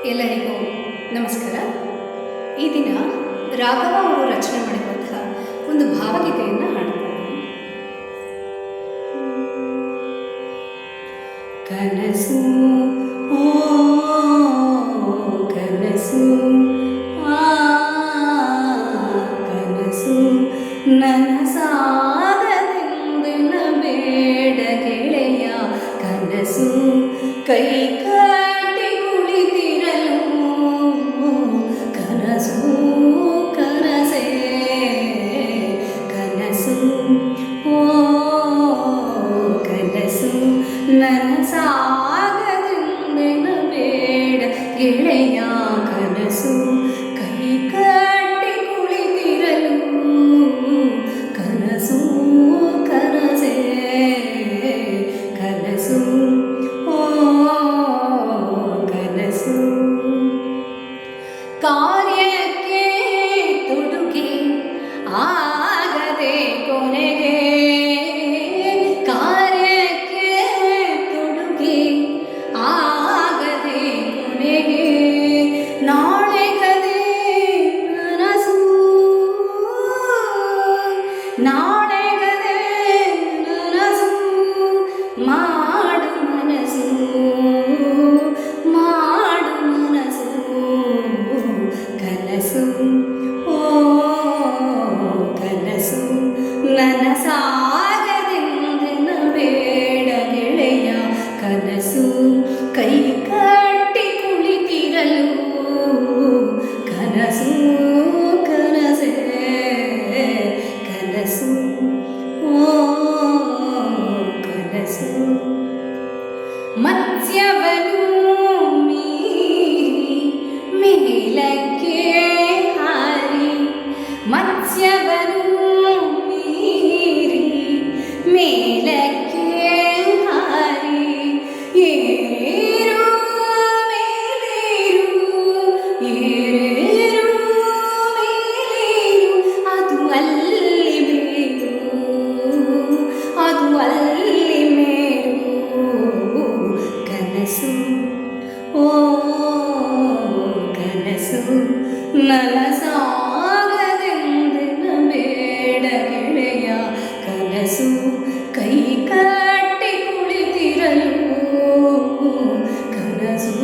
ಎಲ್ಲರಿಗೂ ನಮಸ್ಕಾರ. ಈ ದಿನ ರಾಘವ ಅವರು ರಚನೆ ಮಾಡಿರುವಂತಹ ಒಂದು ಭಾವಗೀತೆಯನ್ನು ಹಾಡ್ತಾರೆ. ಕನಸು ಓ ಕನಸು ಕನಸು ನನಸಾಗದೆಂದಿನ ಬೇಡ ಗೆಳೆಯ, ಕನಸು ಕೈ ಕಟ್ಟಿ ಕುಳಿತಿರಲು ಕನಸು ಕನಸೇ ಕನಸು ಓ ಕನಸು ನನಸಾಗದೆಂದಿನ ಬೇಡ ಗೆಳೆಯ, ಕನಸು ಕೈ ಕಟ್ಟಿ ಕುಳಿತಿರಲು ಕನಸು ಕನಸೇ ಕನಸು ಓ ಕನಸು. ಕಾರ್ಯಕ್ಕೆ ತೊಡುಗೆ ಆಗದೆ ಕೊನೆಗೆ, ಕಾರ್ಯಕ್ಕೆ ತೊಡುಗೆ ಆಗದೆ ಕೊನೆಗೆ, ನಾಳೆಗದೆ ನನಸು ನಾಳೆಗದೆ ನನಸು ಮಾಡು ಮನಸ್ಸು ಮಾಡು ಮನಸ್ಸು ಕನಸು ಓ ಕನಸು ನನಸಾಗದೆಂದಿನ ಬೇಡ ಗೆಳೆಯ, ಕನಸು ಕೈ ಕಟ್ಟಿ ಕುಳಿತಿರಲು ಕನಸು ಕನಸೇ ಕನಸು ಓ ಕನಸು. ಮತ್ಸ್ಯವನು ಮೀರಿ ಮೇಲಕ್ಕೆ ಹಾರಿ, ಮತ್ಸ್ಯವನು ಮೀರಿ ಮೇಲಕ್ಕೆ ಹಾರಿ, ಏರು ಮೇಲೇರು ಏರು ಮೇಲೇರು, ಅದು ಅಲ್ಲಿ ಬೇರು ಅದು ಅಲ್ಲಿ ಮೇರು ಕನಸು ಓ ಕನಸು ನನಸಾಗದೆಂದಿನ ಬೇಡ ಗೆಳೆಯ, ಕನಸು ಕೈ ಕಟ್ಟಿ ಕುಳಿತಿರಲು ಕನಸು